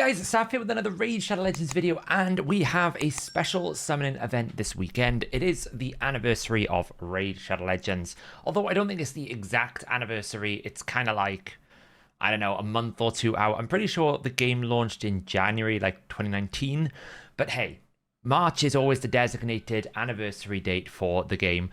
guys, it's Saf here with another Raid Shadow Legends video, and we have a special summoning event this weekend. It is the anniversary of Raid Shadow Legends, although I don't think it's the exact anniversary. It's kind of like, I don't know, a month or two out. I'm pretty sure the game launched in January, like 2019, but hey, March is always the designated anniversary date for the game.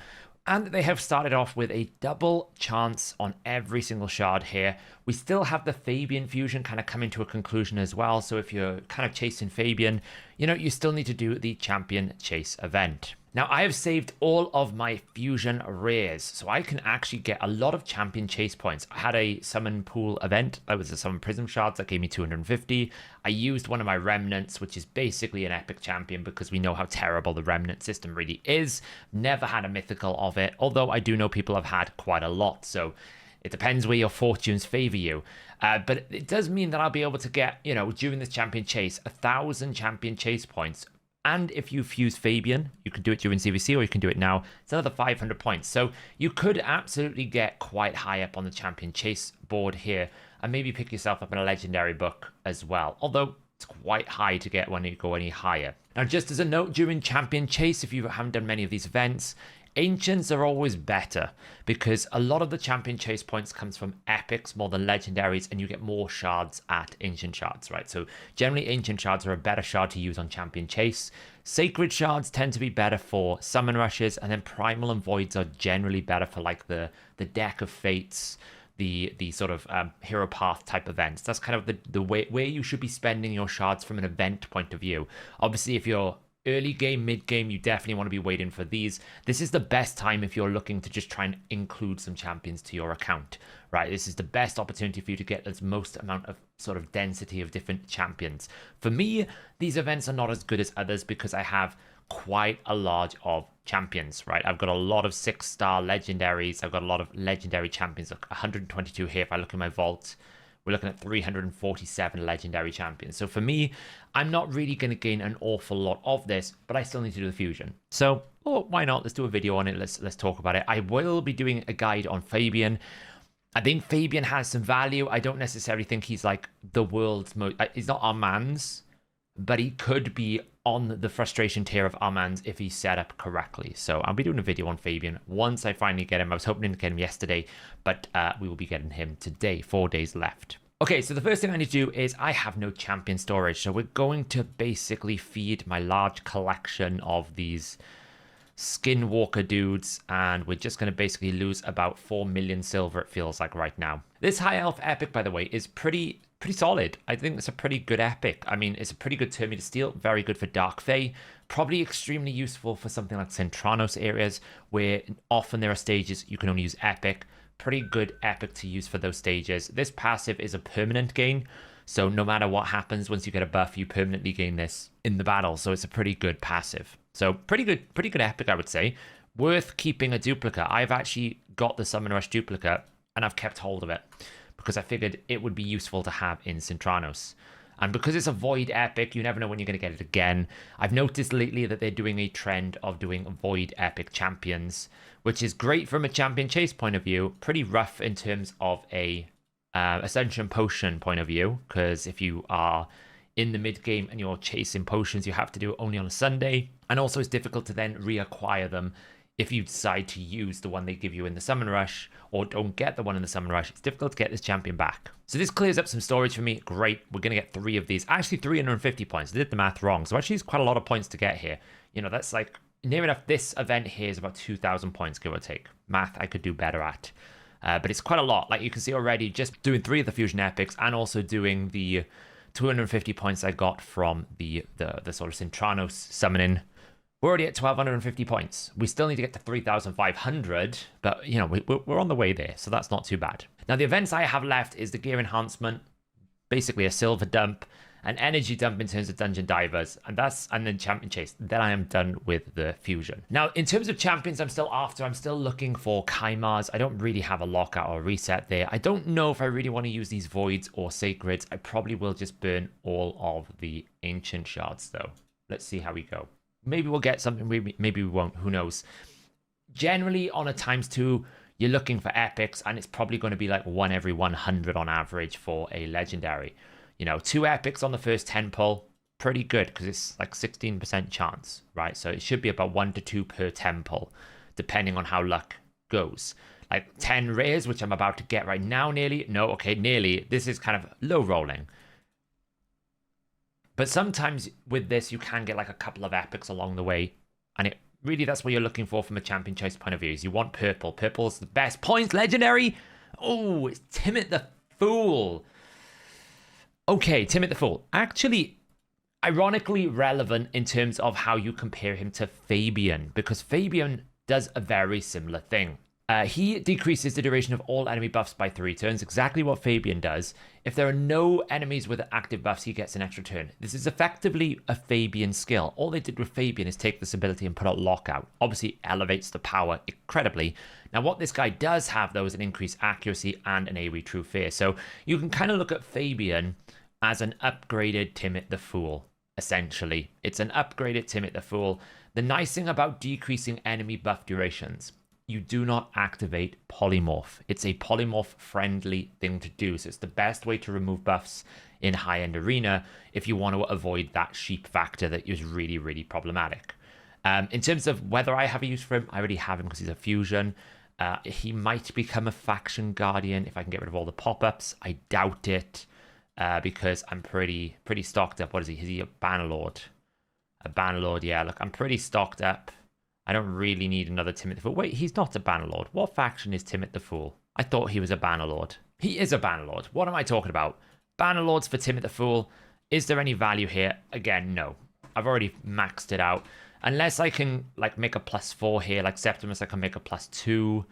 And they have started off with a double chance on every single shard here. We still have the Fabian fusion kind of coming to a conclusion as well. So if you're kind of chasing Fabian, you know, you still need to do the champion chase event. Now, I have saved all of my fusion rares, so I can actually get a lot of champion chase points. I had a summon pool event. That was a summon prism shards that gave me 250. I used one of my remnants, which is basically an epic champion because we know how terrible the remnant system really is. Never had a mythical of it, although I do know people have had quite a lot, so it depends where your fortunes favor you. But it does mean that I'll be able to get, you know, during this champion chase, 1,000 champion chase points. And if you fuse Fabian, you can do it during CVC or you can do it now. It's another 500 points. So you could absolutely get quite high up on the champion chase board here and maybe pick yourself up in a legendary book as well. Although it's quite high to get when you go any higher. Now, just as a note, during champion chase, if you haven't done many of these events, ancients are always better because a lot of the champion chase points comes from epics more than legendaries, and you get more shards at ancient shards, right? So generally ancient shards are a better shard to use on champion chase. Sacred shards tend to be better for summon rushes, and then primal and voids are generally better for like the deck of fates, the sort of hero path type events. That's kind of the way where you should be spending your shards from an event point of view. Obviously, if you're early game, mid game, you definitely want to be waiting for these. This is the best time if you're looking to just try and include some champions to your account, right? This is the best opportunity for you to get as most amount of sort of density of different champions. For me, these events are not as good as others because I have quite a large of champions, right? I've got a lot of 6-star legendaries. I've got a lot of legendary champions, like 122 here if I look in my vault. We're looking at 347 legendary champions. So for me, I'm not really going to gain an awful lot of this, but I still need to do the fusion. So, why not? Let's do a video on it. Let's talk about it. I will be doing a guide on Fabian. I think Fabian has some value. I don't necessarily think he's like the world's most... He's not Armand's, but he could be on the frustration tier of Armand's if he's set up correctly. So I'll be doing a video on Fabian once I finally get him. I was hoping to get him yesterday, but we will be getting him today, 4 days left. Okay, so the first thing I need to do is I have no champion storage. So we're going to basically feed my large collection of these skinwalker dudes, and we're just going to basically lose about 4 million silver, it feels like right now. This high elf epic, by the way, is pretty solid. I think it's a pretty good epic. I mean, it's a pretty good Terminator Steel, very good for Dark Fae, probably extremely useful for something like Centranos areas where often there are stages you can only use epic. Pretty good epic to use for those stages. This passive is a permanent gain, so no matter what happens, once you get a buff, you permanently gain this in the battle, so it's a pretty good passive. So pretty good epic, I would say. Worth keeping a duplicate. I've actually got the Summon Rush duplicate, and I've kept hold of it because I figured it would be useful to have in Centranos. And because it's a Void epic, you never know when you're going to get it again. I've noticed lately that they're doing a trend of doing Void epic champions, which is great from a champion chase point of view. Pretty rough in terms of a Ascension Potion point of view, because if you are in the mid game and you're chasing potions, you have to do it only on a Sunday. And also it's difficult to then reacquire them if you decide to use the one they give you in the Summon Rush, or don't get the one in the Summon Rush. It's difficult to get this champion back. So this clears up some storage for me. Great. We're going to get 3 of these. Actually, 350 points. I did the math wrong. So actually, it's quite a lot of points to get here. You know, that's like near enough. This event here is about 2,000 points, give or take. Math I could do better at. But it's quite a lot. Like you can see already, just doing 3 of the Fusion Epics and also doing the 250 points I got from the sort of Centranos summoning. We're already at 1,250 points. We still need to get to 3,500, but, you know, we're on the way there, so that's not too bad. Now, the events I have left is the Gear Enhancement, basically a Silver Dump, an Energy Dump in terms of Dungeon Divers, and then Champion Chase. Then I am done with the Fusion. Now, in terms of champions I'm still after, I'm still looking for Kaimars. I don't really have a lockout or reset there. I don't know if I really want to use these Voids or Sacreds. I probably will just burn all of the Ancient Shards, though. Let's see how we go. Maybe we'll get something, maybe we won't, who knows. Generally, on a ×2, you're looking for epics, and it's probably going to be like 1 every 100 on average for a legendary. You know, 2 epics on the first 10 pull, pretty good because it's like 16% chance, right? So it should be about 1 to 2 per 10 pull, depending on how luck goes. Like 10 rares, which I'm about to get right now, nearly. No, okay, nearly. This is kind of low rolling. But sometimes with this, you can get like a couple of epics along the way. And it really, that's what you're looking for from a champion choice point of view, is you want purple. Purple's the best points. Legendary. Oh, it's Timid the Fool. Okay, Timid the Fool. Actually, ironically relevant in terms of how you compare him to Fabian, because Fabian does a very similar thing. He decreases the duration of all enemy buffs by 3 turns, exactly what Fabian does. If there are no enemies with active buffs, he gets an extra turn. This is effectively a Fabian skill. All they did with Fabian is take this ability and put out Lockout. Obviously, it elevates the power incredibly. Now, what this guy does have, though, is an increased accuracy and an AoE True Fear. So you can kind of look at Fabian as an upgraded Timid the Fool, essentially. It's an upgraded Timid the Fool. The nice thing about decreasing enemy buff durations, you do not activate Polymorph. It's a Polymorph-friendly thing to do, so it's the best way to remove buffs in high-end arena if you want to avoid that sheep factor that is really, really problematic. In terms of whether I have a use for him, I already have him because he's a fusion. He might become a faction guardian if I can get rid of all the pop-ups. I doubt it because I'm pretty stocked up. What is he? Is he a Bannerlord? A Bannerlord, yeah. Look, I'm pretty stocked up. I don't really need another Timid the Fool. Wait, he's not a Bannerlord. What faction is Timid the Fool? I thought he was a Bannerlord. He is a Bannerlord. What am I talking about? Bannerlords for Timid the Fool. Is there any value here? Again, no. I've already maxed it out. Unless I can like make a +4 here, like Septimus, I can make a +2.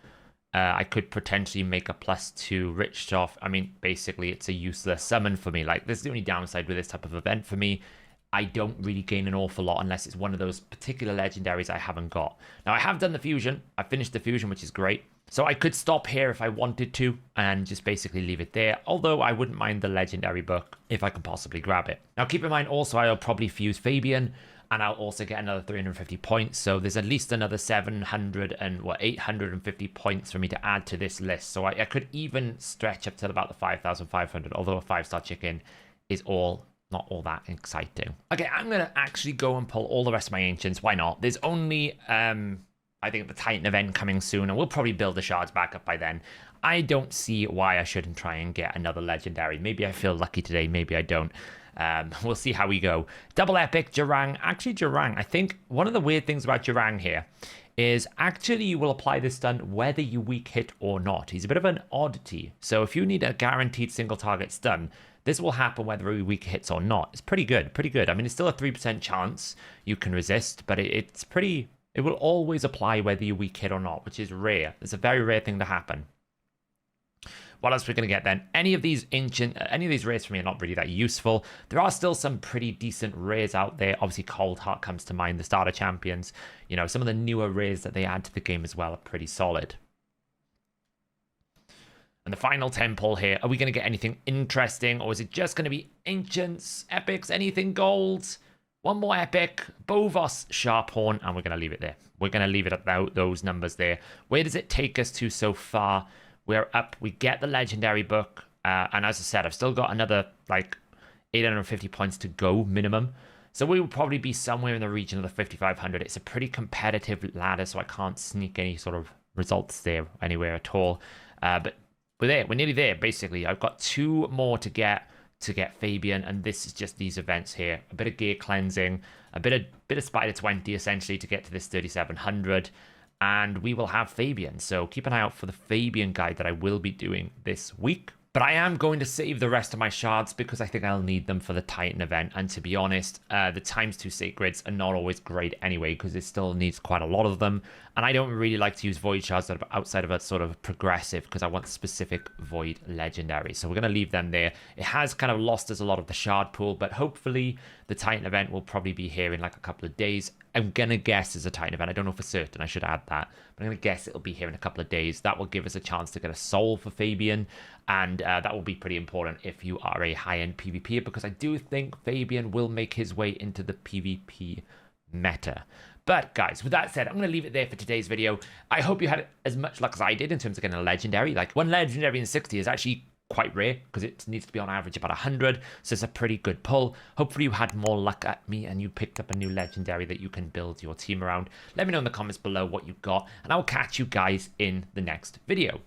I could potentially make a +2 Richtof. I mean, basically, it's a useless summon for me. Like, this is the only downside with this type of event for me. I don't really gain an awful lot unless it's one of those particular legendaries I haven't got. Now, I have done the fusion. I finished the fusion, which is great. So I could stop here if I wanted to and just basically leave it there. Although I wouldn't mind the legendary book if I can possibly grab it. Now, keep in mind also, I'll probably fuse Fabian and I'll also get another 350 points. So there's at least another 850 points for me to add to this list. So I could even stretch up to about the 5,500, although a 5-star chicken is not all that exciting. Okay, I'm going to actually go and pull all the rest of my ancients. Why not? There's only, I think, the Titan event coming soon, and we'll probably build the shards back up by then. I don't see why I shouldn't try and get another legendary. Maybe I feel lucky today, maybe I don't. We'll see how we go. Double epic, Jurang. Actually, Jurang, I think one of the weird things about Jurang here is actually you will apply this stun whether you weak hit or not. He's a bit of an oddity. So if you need a guaranteed single target stun, this will happen whether he weak hits or not. It's pretty good, pretty good. I mean, it's still a 3% chance you can resist, but it will always apply whether you weak hit or not, which is rare. It's a very rare thing to happen. What else are we going to get then? Any of these rares for me are not really that useful. There are still some pretty decent rares out there. Obviously, Cold Heart comes to mind, the starter champions. You know, some of the newer rares that they add to the game as well are pretty solid. And the final 10 pull here, are we going to get anything interesting? Or is it just going to be ancients, epics, anything golds? One more epic, Bovos, Sharphorn, and we're going to leave it there. We're going to leave it at those numbers there. Where does it take us to so far? We're up, we get the legendary book. And as I said, I've still got another like 850 points to go minimum. So we will probably be somewhere in the region of the 5,500. It's a pretty competitive ladder, so I can't sneak any sort of results there anywhere at all. But we're there. We're nearly there, basically. I've got 2 more to get Fabian, and this is just these events here. A bit of gear cleansing, a bit of Spider 20, essentially, to get to this 3,700, and we will have Fabian. So keep an eye out for the Fabian guide that I will be doing this week. But I am going to save the rest of my shards because I think I'll need them for the Titan event. And to be honest, the ×2 sacreds are not always great anyway because it still needs quite a lot of them. And I don't really like to use void shards that are outside of a sort of progressive because I want specific void legendaries. So we're going to leave them there. It has kind of lost us a lot of the shard pool, but hopefully the Titan event will probably be here in like a couple of days. I'm going to guess it's a Titan event. I don't know for certain. I should add that. But I'm going to guess it'll be here in a couple of days. That will give us a chance to get a soul for Fabian. And that will be pretty important if you are a high-end PvPer, because I do think Fabian will make his way into the PvP meta. But guys, with that said, I'm going to leave it there for today's video. I hope you had as much luck as I did in terms of getting a legendary. Like, one legendary in 60 is actually quite rare because it needs to be on average about 100, so it's a pretty good pull. Hopefully you had more luck at me and you picked up a new legendary that you can build your team around. Let me know in the comments below what you got, and I will catch you guys in the next video.